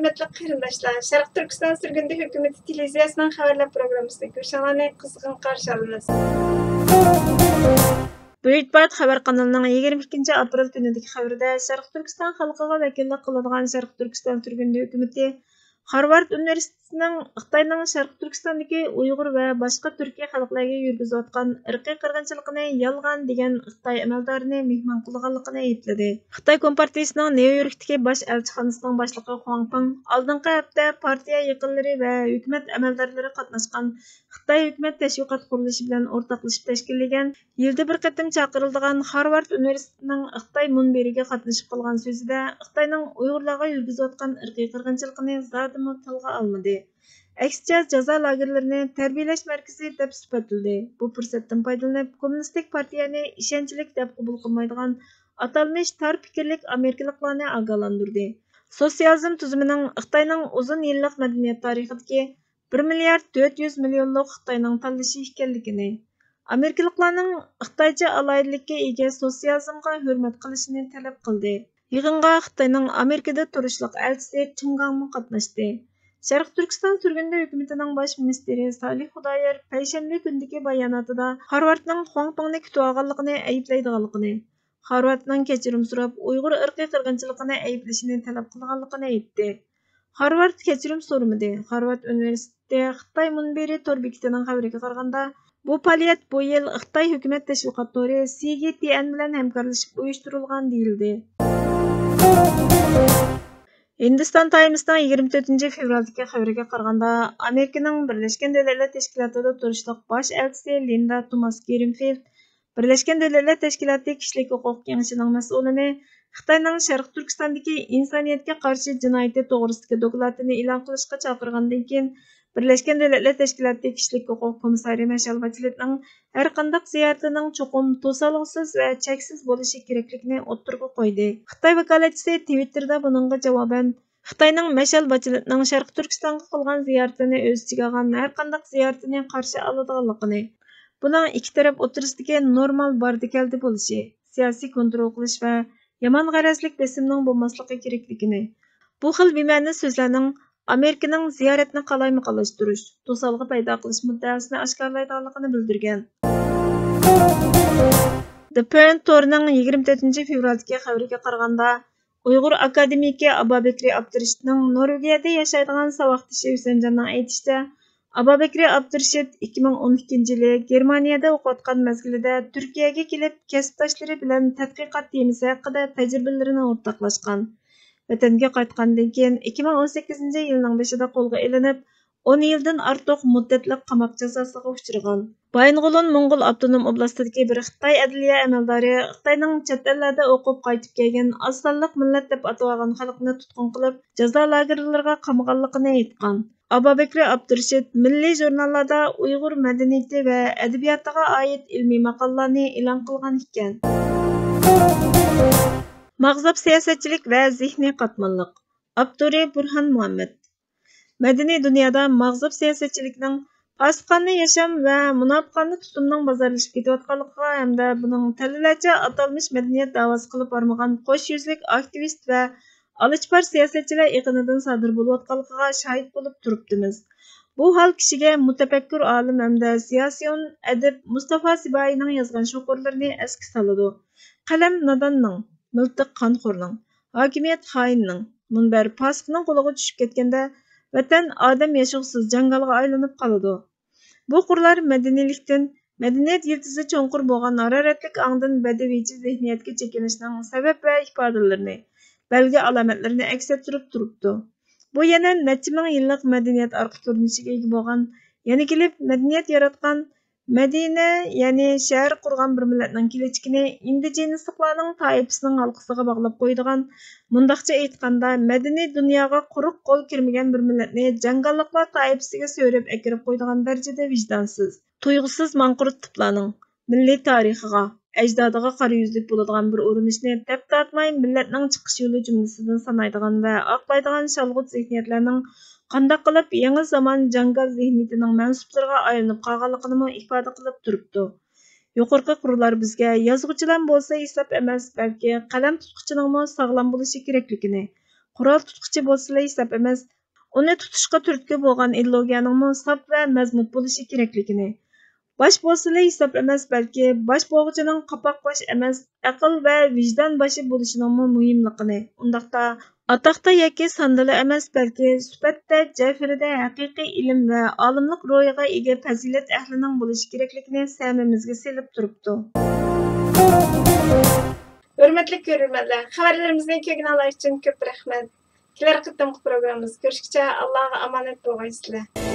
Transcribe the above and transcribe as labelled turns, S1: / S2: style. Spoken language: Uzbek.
S1: Hürmetli qarindoshlar, Sharq Turkiston Surgundi hukumati televiziyasining xabarlar programmasida ko'rishinglarni qizg'in qarshi olamiz. Buyuk Bat xabar kanalining 22 aprel kunidagi xabarida Sharq Turkiston xalqiga vakillik qiladigan Sharq Turkiston Surgundi hukumati Harvard Universitetining Xitoyning Sharq Turkistondagi Uyg'ur va boshqa Turkiya xalqlariga yurgizayotgan irqiy qirg'inchilikni yolg'on degan Xitoy amaldorini mehmon qilganligini aytdi. Xitoy Kompartiyasining Nyu-Yorkdagi bosh elchixonasining boshlig'i Huang Peng oldingi hafta partiya yaqinlari va hukumat amaldorlari qatnashgan Xitoy hukumat tashviqot qurilishi bilan o'rtoqlashib tashkillagan yilda bir qatim chaqiriladigan Harvard Universitetining Xitoy munbiriga qatnashib qolgan so'zida Xitoyning Uyg'urlarga yurgizayotgan irqiy qirg'inchilikni zadimi tilga olmadi. Aksicha jazo lagerlarini tarbiyalash markazi deb sifatladi. Bu fursatdan foydalanib Kommunistik partiyani ishonchlik deb qabul qilmaydigan atalmish tar fikrlik Amerikaliklarni ogohlantirdi. Sotsializm tuzumining Xitoyning uzun yillik madaniyat tarixidagi 1 milliard 400 millionlik Xitoyning tanlashi ekanligini, Amerikaliklarning Xitoycha alayidlikka ega sotsializmga hurmat qilishini talab qildi. Yig'inga Xitoyning Amerikada turishliq elchisi Chingangmi qatnashdi. Sharq Turkiston Surgundi hukumatining bosh ministri Salih Xudoyer payshanba kundagi bayonotida Harvardning Huang Pengni kutib olganligini ayblaydiganligini, Harvardning kechirim so'rab Uyg'ur irqiy qirg'inchiligini ayblashini talab qilganligini aytdi. Harvard kechirim so'ramadi. Harvard Universiteti Xitoy munbiri tor bekitining xabariga qaraganda, bu faoliyat bu yil Xitoy hukumat tashviqot tori CGTN bilan hamkorlashib uyushtirilgan deyildi. Hindiston Times'ning 24 fevraldagi xabariga qaraganda, Amerikaning Birlashgan Davlatlar Tashkilotida turishliq bosh elchisi Linda Thomas-Greenfield Birlashgan Davlatlar Tashkiloti kishilik huquq kengashining mas'ulini Xitoyning Sharq Turkistondagi insoniyatga qarshi jinoyati to'g'risidagi dokladini e'lon qilishga chaqirgandan keyin Birlashgan Davlatlar Tashkiloti kishilik huquq komissari Mashal Bacheletning har qanday ziyaratining cho'qim to'solg'isiz va cheksiz bo'lishi kerakligini o'ttirg'a qo'ydi. Xitoy vakolatchisi Twitterda buningga javoban Xitoyning Mashal Bacheletning Sharq Turkistonga qilgan ziyoratini o'z ichiga olgan har qanday ziyoratini qarshi oladiganligini, buning ikki taraf o'rtasidagi normal bordi-keldi bo'lishi, siyosiy kontrol qilish va yomon g'arazlik besimning bo'lmasligi kerakligini, bu xil bema'ni so'zlarning Amerikaning ziyoratni qalaymiqallashtirish, to'solg'i paydo qilish muddaosini oshkorlaydiganligini bildirgan. The Parent torining 24 fevraldagi xabariga qaraganda, Uyg'ur akademiki Ababekri Abdurashidning Norvegiyada yashaydigan saboqdoshi Husanjonning aytishicha, Ababekri Abdurashid 2012 yili Germaniyada o'qiyotgan mezgilida Turkiyaga kelib, kasbdoshlari bilan tadqiqot temasi haqida tajribalarini o'rtoqlashgan. Vatanga qaytgandan keyin 2018 yilning boshida qo'lga ilinib, 10 yildan ortiq muddatlik qamoq jazosiga uchragan. Baying'ulun Mo'ng'ul avtonom oblastidagi bir Xitoy adliya amaldori Xitoyning chet ellarda o'qib qaytib kelgan oz sonliq millat deb atalgan xalqni tutqun qilib, jazo lagerlariga qamaganligini aytgan. Ababekri Abdurashid milliy jurnallarda Uyg'ur madaniyati va adabiyotiga oid ilmiy maqolalarni e'lon qilgan ekan. Mag'zab siyosatchilik va zehniy qatmanliq. Abduri Burhan Muhammad. Madaniy dunyoda mag'zab siyosatchilikning fasiqona yasham va munofiqona tutumning bozorlashib ketayotganligiga hamda buning talalarcha atalmish madaniyat da'vosi qilib bormagan qo'sh yuzlik aktivist va alichbar siyosatchilar yig'inidan sodir bo'layotganligiga shohid bo'lib turibdimiz. Bu hol kishiga mutafakkur olim hamda siyosiyon adib Mustafa Siboyning yozgan sho'qorlarini esga soladi. Qalam nodonning, miltiq qonxo'rning, hokimiyat xoinning, munbar fosiqning qo'liga tushib ketganda vatan odam yashug'siz jangalga aylanib qoladi. Bu qurlar madaniylikdan, madaniyat yildizi cho'nqur bo'lgan haroratlik ongdan badaviychi zehniyatga chekinishning sabab va ifodalarini, belgi alomatlarini aks ettirib turibdi. Bu yana necha ming yillik madaniyat orqa ko'rinishiga ega bo'lgan, yana kelib madaniyat yaratgan Madina, ya'ni shahar qurgan bir millatning kelajagini indigenistlarning toifasining halqasiga bog'lab qo'ydigan, mundaqcha aytganda, madaniy dunyoga quruq qo'l kirmagan bir millatni jangalliqlar toifasiga so'rib akirib qo'ydigan darajada vijdonsiz, tuyg'usiz manqurt tiplarning milliy tarixiga, ajdodiga qara yuzlik bo'ladigan bir urinishni tap tortmay millatning chiqish yo'li jumlasidan sanaydigan va oqlaydigan shalg'ut zihniyatlarning qandaq qilib yangi zamon jangal zihniyatining mansublariga aylanib qolganligini ifoda qilib turibdi. Yuqorqi qurlar bizga yozuvchilar bo'lsa hisob emas, balki qalam tutquchining sog'lom bo'lishi kerakligini, qurol tutquchi bo'lsa hisob emas, uni tutishqa turtki bo'lgan ideologiyaning saf va mazmut bo'lishi kerakligini, bosh bo'lsa hisob emas, balki bosh bo'g'ichining qapoq bosh emas, aql va vijdon boshi bo'lishining muhimligini, undaqda ataqda yoki sandala emas, balki suhbatda jafirida haqiqiy ilm va olimlik ro'yiga ega fazilat ahlining bo'lishi kerakligini samimizga selib turibdi. Hurmatli ko'ruvchilar, xabarlarimizni ko'ngil olish uchun ko'p rahmat. Kelar qitimqi programmamiz ko'rishguncha Allohga omonat bo'lg'aysizlar.